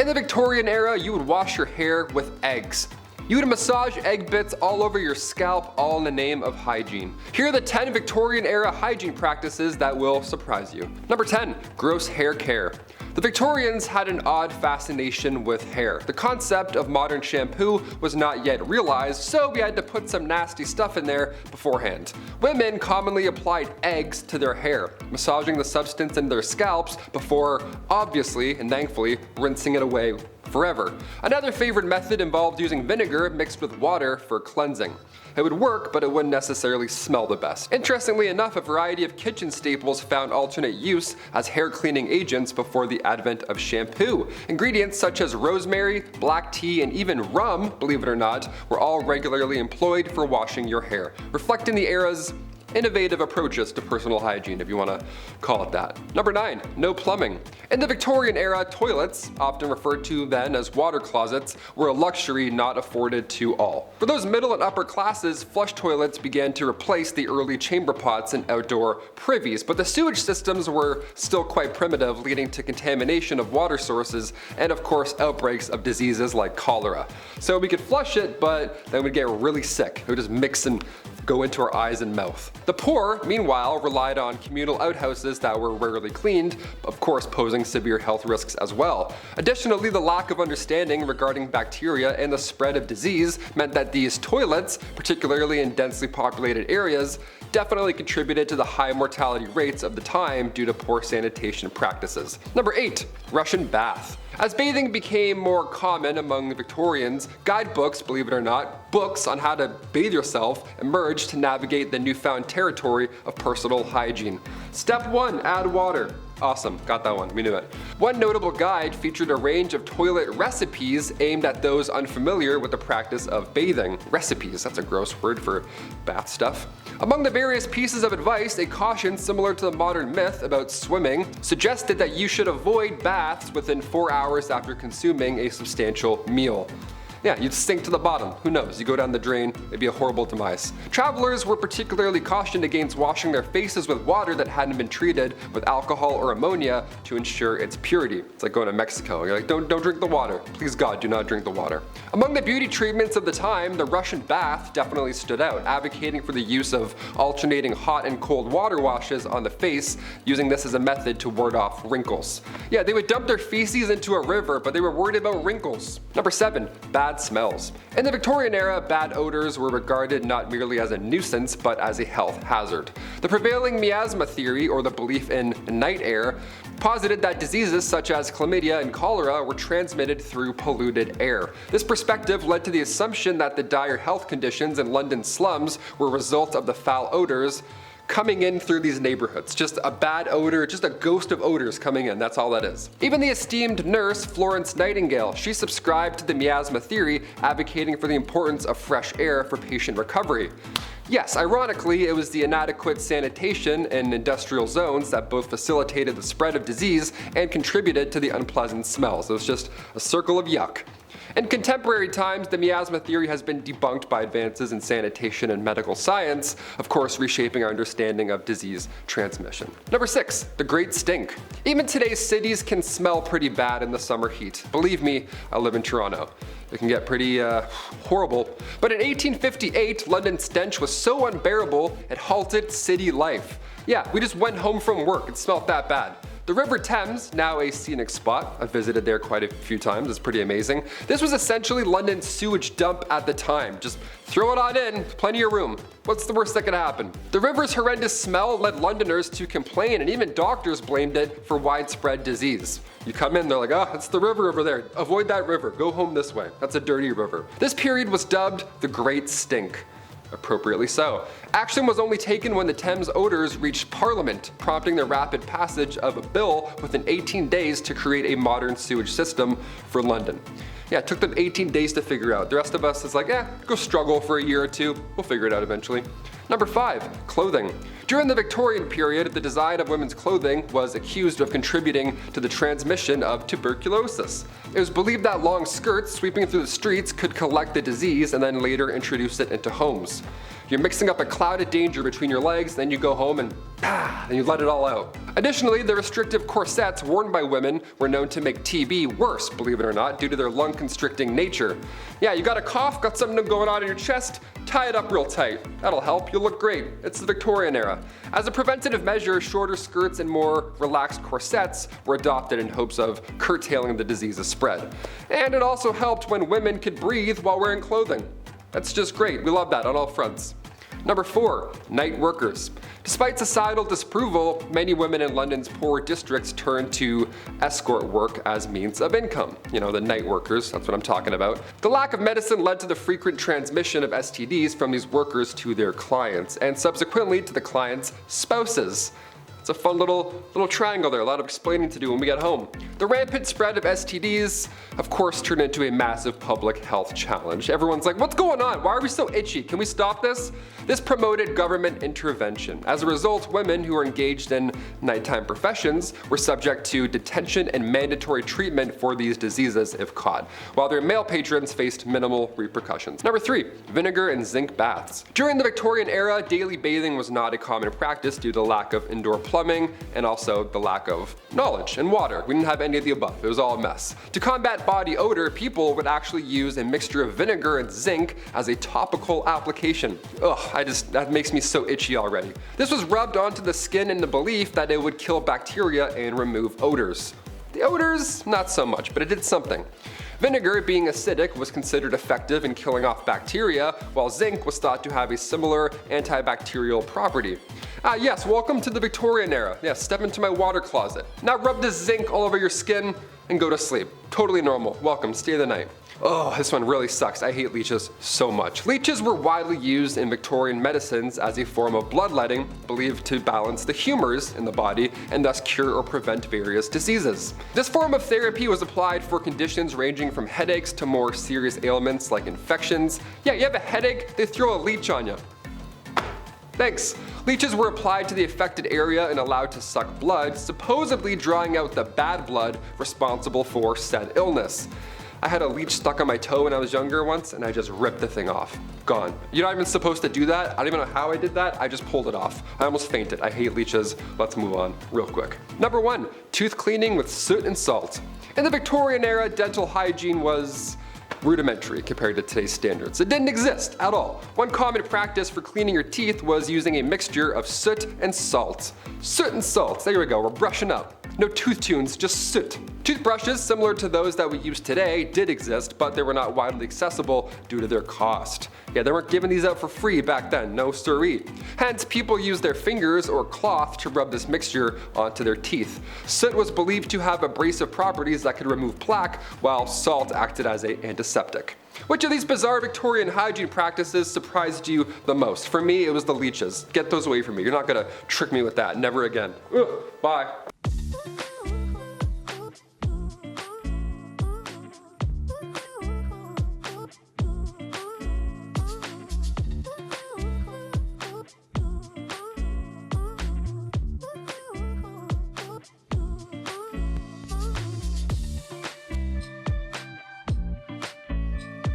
In the Victorian era, you would wash your hair with eggs. You would massage egg bits all over your scalp, all in the name of hygiene. Here are the 10 Victorian era hygiene practices that will surprise you. Number 10. Gross hair care. The Victorians had an odd fascination with hair. The concept of modern shampoo was not yet realized, so we had to put some nasty stuff in there beforehand. Women commonly applied eggs to their hair, massaging the substance in their scalps before, obviously and thankfully, rinsing it away forever. Another favorite method involved using vinegar mixed with water for cleansing. It would work, but it wouldn't necessarily smell the best. Interestingly enough, a variety of kitchen staples found alternate use as hair cleaning agents before the advent of shampoo. Ingredients such as rosemary, black tea, and even rum, believe it or not, were all regularly employed for washing your hair, reflecting the era's innovative approaches to personal hygiene, if you want to call it that. Number 9. No plumbing. In the Victorian era, toilets, often referred to then as water closets, were a luxury not afforded to all. For those middle and upper classes, flush toilets began to replace the early chamber pots and outdoor privies, but the sewage systems were still quite primitive, leading to contamination of water sources and of course outbreaks of diseases like cholera. So we could flush it, but then we'd get really sick. It would just mix and go into our eyes and mouth. The poor, meanwhile, relied on communal outhouses that were rarely cleaned, of course posing severe health risks as well. Additionally, the lack of understanding regarding bacteria and the spread of disease meant that these toilets, particularly in densely populated areas, definitely contributed to the high mortality rates of the time due to poor sanitation practices. Number 8. Russian bath. As bathing became more common among the Victorians, guidebooks, believe it or not, books on how to bathe yourself emerged to navigate the newfound territory of personal hygiene. Step 1. Add water. Awesome, got that one, we knew it. One notable guide featured a range of toilet recipes aimed at those unfamiliar with the practice of bathing. Recipes, that's a gross word for bath stuff. Among the various pieces of advice, a caution similar to the modern myth about swimming suggested that you should avoid baths within 4 hours after consuming a substantial meal. Yeah, you'd sink to the bottom. Who knows? You go down the drain, it'd be a horrible demise. Travelers were particularly cautioned against washing their faces with water that hadn't been treated with alcohol or ammonia to ensure its purity. It's like going to Mexico. You're like, don't drink the water. Please God, do not drink the water. Among the beauty treatments of the time, the Russian bath definitely stood out, advocating for the use of alternating hot and cold water washes on the face, using this as a method to ward off wrinkles. Yeah, they would dump their feces into a river, but they were worried about wrinkles. Number 7. Bad smells. In the Victorian era, bad odors were regarded not merely as a nuisance, but as a health hazard. The prevailing miasma theory, or the belief in night air, posited that diseases such as chlamydia and cholera were transmitted through polluted air. This perspective led to the assumption that the dire health conditions in London slums were a result of the foul odors coming in through these neighborhoods. Just a bad odor, just a ghost of odors coming in, that's all that is. Even the esteemed nurse Florence Nightingale, she subscribed to the miasma theory, advocating for the importance of fresh air for patient recovery. Yes, ironically, it was the inadequate sanitation in industrial zones that both facilitated the spread of disease and contributed to the unpleasant smells. It was just a circle of yuck. In contemporary times, the miasma theory has been debunked by advances in sanitation and medical science, of course reshaping our understanding of disease transmission. Number 6. The Great Stink. Even today's cities can smell pretty bad in the summer heat. Believe me, I live in Toronto. It can get pretty horrible. But in 1858, London's stench was so unbearable it halted city life. Yeah, we just went home from work, it smelled that bad. The River Thames, now a scenic spot, I've visited there quite a few times, it's pretty amazing. This was essentially London's sewage dump at the time. Just throw it on in, plenty of room. What's the worst that could happen? The river's horrendous smell led Londoners to complain, and even doctors blamed it for widespread disease. You come in, they're like, oh, it's the river over there. Avoid that river, go home this way. That's a dirty river. This period was dubbed the Great Stink. Appropriately so. Action was only taken when the Thames odors reached Parliament, prompting the rapid passage of a bill within 18 days to create a modern sewage system for London. Yeah, it took them 18 days to figure out. The rest of us is like, go struggle for a year or two. We'll figure it out eventually. Number 5. Clothing. During the Victorian period, the design of women's clothing was accused of contributing to the transmission of tuberculosis. It was believed that long skirts sweeping through the streets could collect the disease and then later introduce it into homes. You're mixing up a cloud of danger between your legs, then you go home and then you let it all out. Additionally, the restrictive corsets worn by women were known to make TB worse, believe it or not, due to their lung constricting nature. Yeah, you got a cough, got something going on in your chest, tie it up real tight. That'll help, you'll look great. It's the Victorian era. As a preventative measure, shorter skirts and more relaxed corsets were adopted in hopes of curtailing the disease's spread. And it also helped when women could breathe while wearing clothing. That's just great, we love that on all fronts. Number 4, night workers. Despite societal disapproval, many women in London's poor districts turned to escort work as means of income. You know, the night workers, that's what I'm talking about. The lack of medicine led to the frequent transmission of STDs from these workers to their clients, and subsequently to the clients' spouses. It's a fun little triangle there, a lot of explaining to do when we get home. The rampant spread of STDs, of course, turned into a massive public health challenge. Everyone's like, what's going on? Why are we so itchy? Can we stop this? This promoted government intervention. As a result, women who were engaged in nighttime professions were subject to detention and mandatory treatment for these diseases if caught, while their male patrons faced minimal repercussions. Number 3, vinegar and zinc baths. During the Victorian era, daily bathing was not a common practice due to the lack of indoor plumbing and also the lack of knowledge and water. We didn't have any of the above. It was all a mess. To combat body odor, people would actually use a mixture of vinegar and zinc as a topical application. That makes me so itchy already. This was rubbed onto the skin in the belief that it would kill bacteria and remove odors. The odors, not so much, but it did something. Vinegar, being acidic, was considered effective in killing off bacteria, while zinc was thought to have a similar antibacterial property. Yes, welcome to the Victorian era. Yes, step into my water closet. Now rub this zinc all over your skin and go to sleep. Totally normal. Welcome, stay the night. Oh, this one really sucks. I hate leeches so much. Leeches were widely used in Victorian medicines as a form of bloodletting, believed to balance the humors in the body and thus cure or prevent various diseases. This form of therapy was applied for conditions ranging from headaches to more serious ailments like infections. Yeah, you have a headache, they throw a leech on you. Thanks. Leeches were applied to the affected area and allowed to suck blood, supposedly drawing out the bad blood responsible for said illness. I had a leech stuck on my toe when I was younger once, and I just ripped the thing off. Gone. You're not even supposed to do that. I don't even know how I did that. I just pulled it off. I almost fainted. I hate leeches. Let's move on real quick. Number 1, tooth cleaning with soot and salt. In the Victorian era, dental hygiene was rudimentary compared to today's standards. It didn't exist at all. One common practice for cleaning your teeth was using a mixture of soot and salt. Soot and salt, there we go, we're brushing up. No tooth tunes, just soot. Toothbrushes, similar to those that we use today, did exist, but they were not widely accessible due to their cost. Yeah, they weren't giving these out for free back then, no siree. Hence, people used their fingers or cloth to rub this mixture onto their teeth. Soot was believed to have abrasive properties that could remove plaque, while salt acted as an antiseptic. Which of these bizarre Victorian hygiene practices surprised you the most? For me, it was the leeches. Get those away from me. You're not gonna trick me with that. Never again. Ugh, bye.